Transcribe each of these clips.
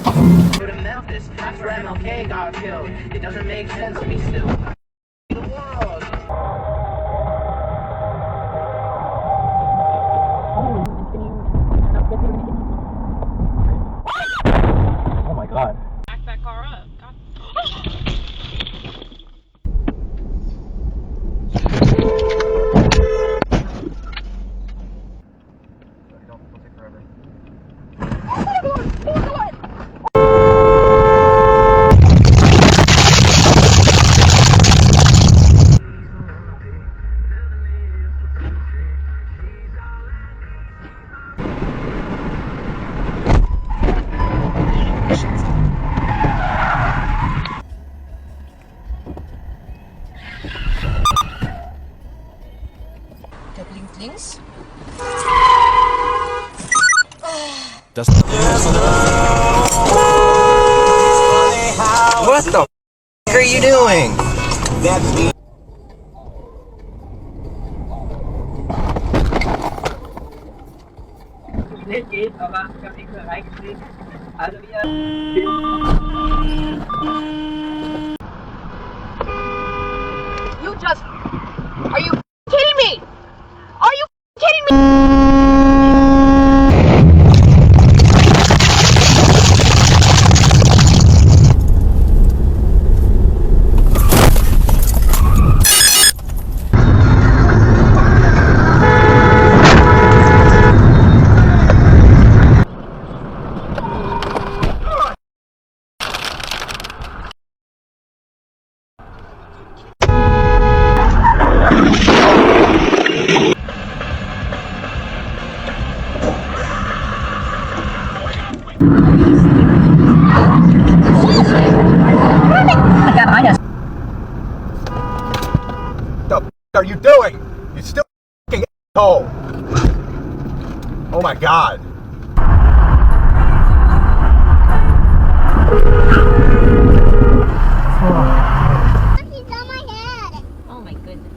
Go to Memphis. That's where MLK got killed. It doesn't make sense to me still. The world. Oh my god. Back that car up. God. Don't take forever. Things. What the f are you doing? That's me. Schnell geht, aber ich habe extra reingeschrieben. Also wir. You just. Are you kidding me? Are you kidding me? What the f are you doing? You still f***ing asshole. Oh my god. He's on my head. Oh my goodness.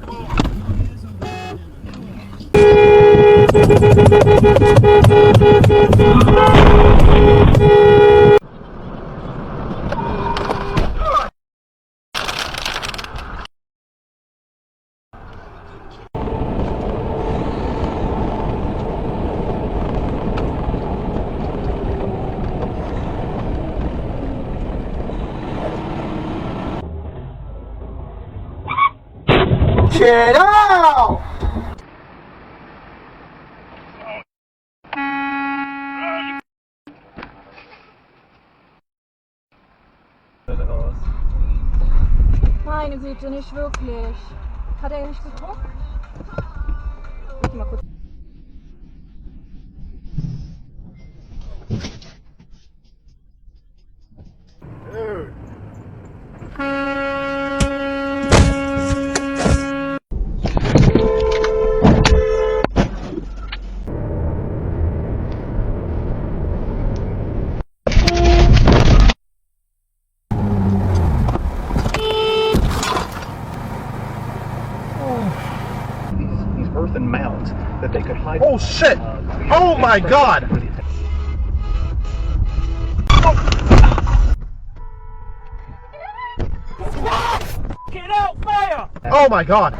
Get out! Meine Güte, nicht wirklich. Hat er nicht geguckt? Ich mal kurz. Dude. These earthen mounds that they could hide. Oh shit! Oh my god! Get out, fire! Oh my god!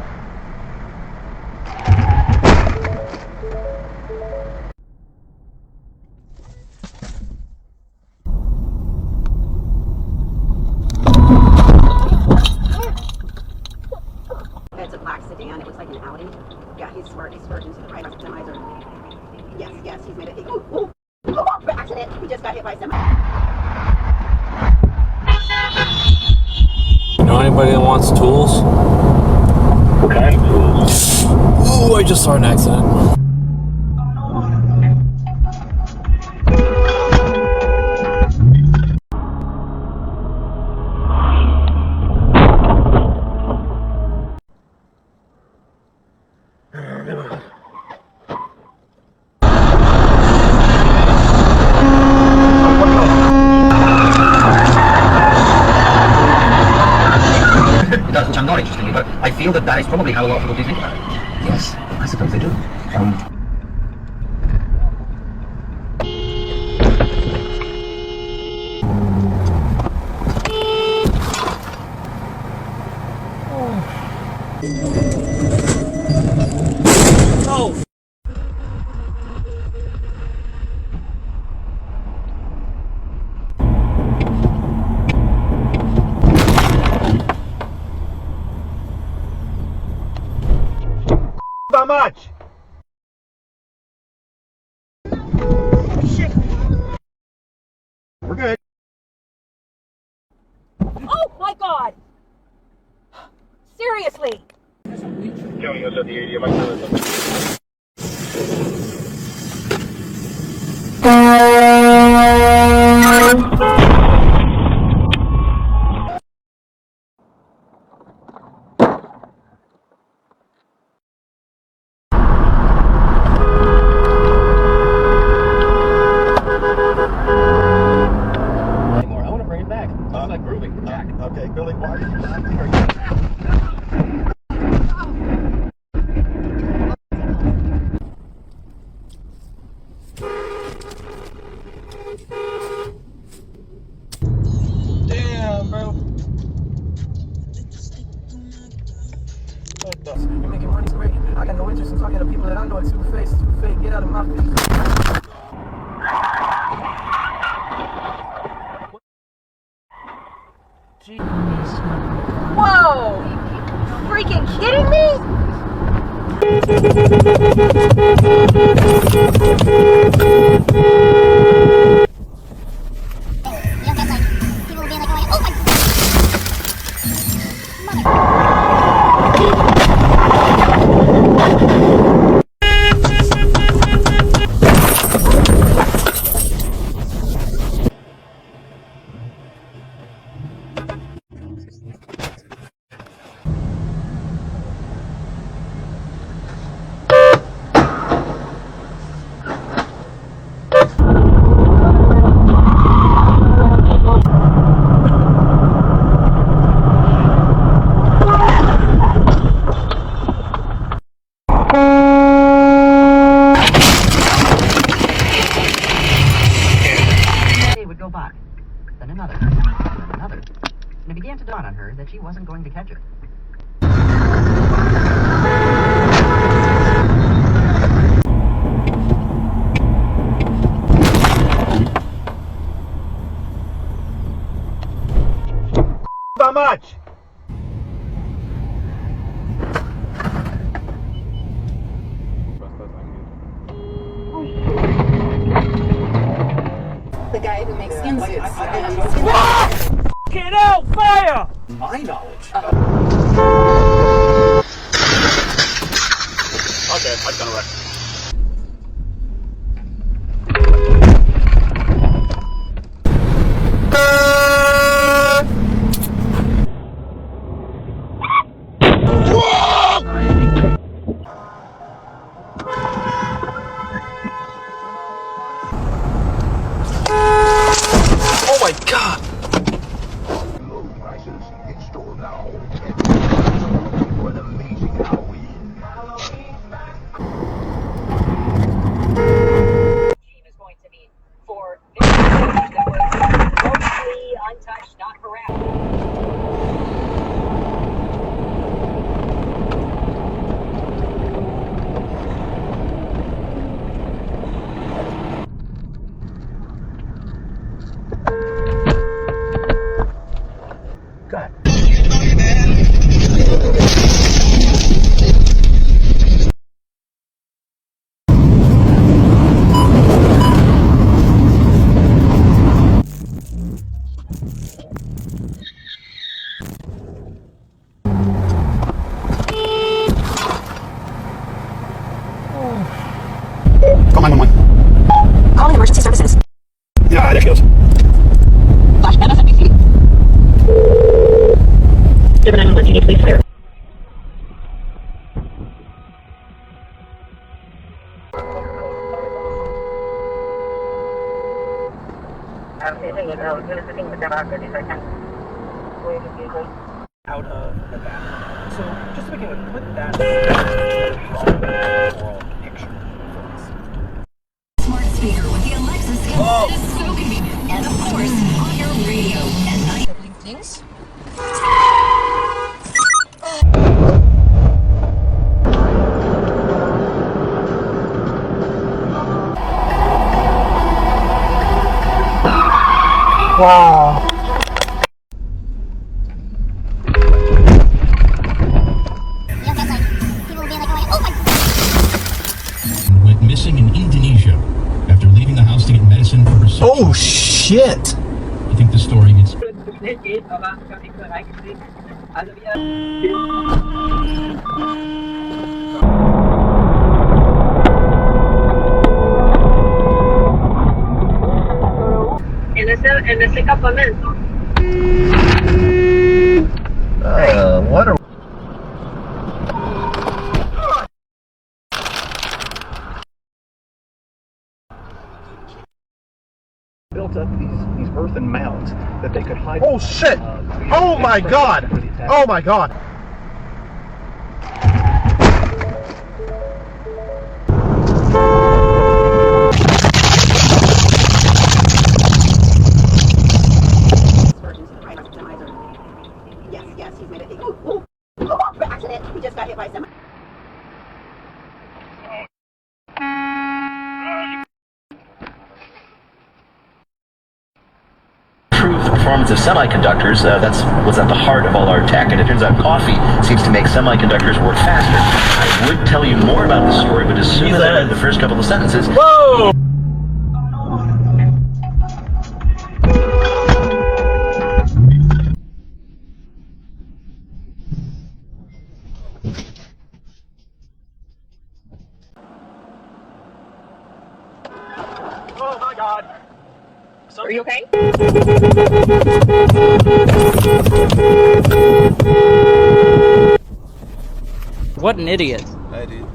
It's a black sedan. It looks like an Audi. Yeah, he's swerved into the right semi. Yes, he's made it. Ooh, accident. He just got hit by a semi. You know anybody that wants tools? What kind of tools? Ooh, I just saw an accident. Which I'm not interested in, but I feel that is probably how a lot of people do think about it. Yes, I suppose they do. Oh! How much? We're good. Oh my God! Seriously! County us at the 80 of my I want to bring it back. It's like grooving. Jack. Okay, Billy, why are you laughing? Are you... Damn, bro. You're making money great. I got no interest in talking to people that I know are two-faced. Two-faced, get out of my face. Whoa! Freaking kidding me? You'll get like people will be like, oh my. Then another, then another. And it began to dawn on her that she wasn't going to catch it. How much? The guy who makes skin suits. Get out! Fire! My knowledge. Okay, I'm gonna wreck. Oh my god! Is going to be for mostly untouched, not harassed. Call 911. Calling emergency services. Yeah, there she goes. DASHCAM SMBC. Give 911, you need police clear. Out of the back. So, just to begin with, put that overall picture for us. Smart speaker with the Alexa skill that is so convenient. And of course, on your radio at night. Things. Wow. You'll get like, people will be like, oh my went missing in Indonesia after leaving the house to get medicine for her son. Oh shit. I think the story gets... En ese campamento. What are... Built up these earthen mounds that they could hide. Oh shit. Oh my god. Oh my god. Yes, yes, he's made it. Ooh, by accident. He just got hit by a semi. Improved performance of semiconductors, that's what's at the heart of all our tech, and it turns out coffee seems to make semiconductors work faster. I would tell you more about the story, but as soon as I read the first couple of sentences... Whoa! Oh my god. Are you okay? What an idiot. I did.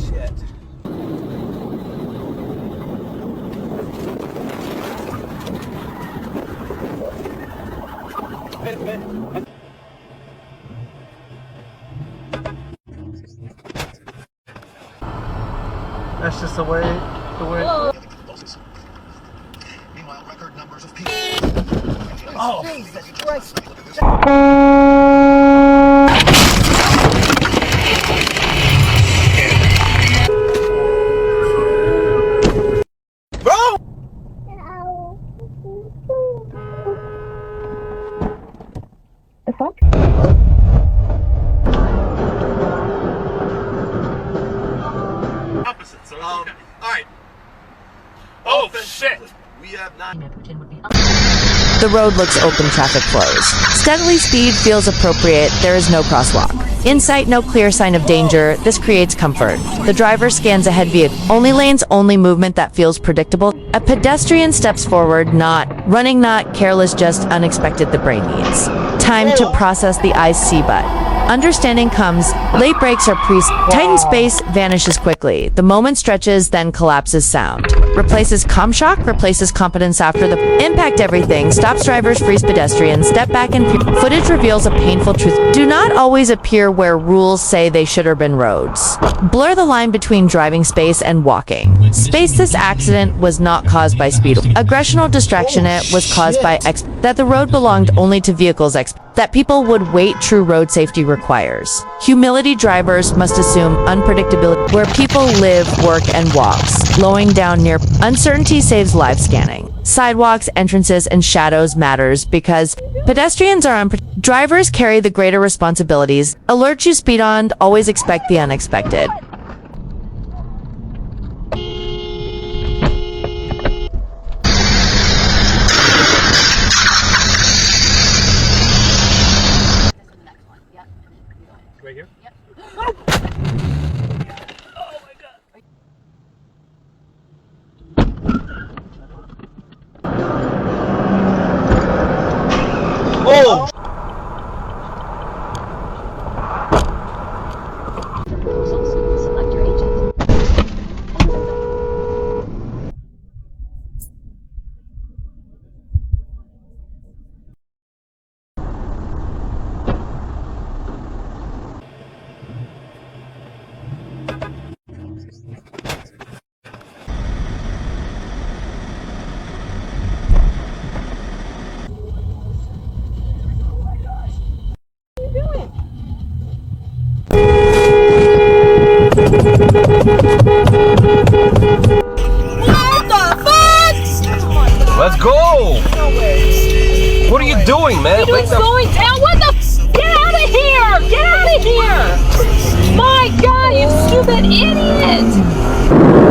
Shit. That's just the way. Meanwhile, record numbers of people... Oh, Jesus Christ. Bro! The fuck? Opposites. Alright. Oh, shit. We have not. The road looks open, traffic flows. Steadily speed feels appropriate, there is no crosswalk. In sight, no clear sign of danger, this creates comfort. The driver scans ahead vehicle. Only lanes, only movement that feels predictable. A pedestrian steps forward, not running, not careless, just unexpected the brain needs. Time to process the eyes see but. Understanding comes, late brakes are tighten space, vanishes quickly. The moment stretches, then collapses sound. Replaces calm shock, replaces competence after the impact everything. Stops drivers, frees pedestrians, step back and footage reveals a painful truth. Do not always appear where rules say they should have been roads. Blur the line between driving space and walking. Space this accident was not caused by speed. Aggression or distraction it was caused by that the road belonged only to vehicles that people would wait true road safety requires. Humility drivers must assume unpredictability where people live, work, and walk. Slowing down near uncertainty saves live scanning. Sidewalks, entrances, and shadows matters because pedestrians are drivers carry the greater responsibilities. Alert you speed on, always expect the unexpected. Right here? Yep. Oh! Select your agent. Whoa! What are you doing, man? You're slowing down. What the? Get out of here! Get out of here! My God, you stupid idiot!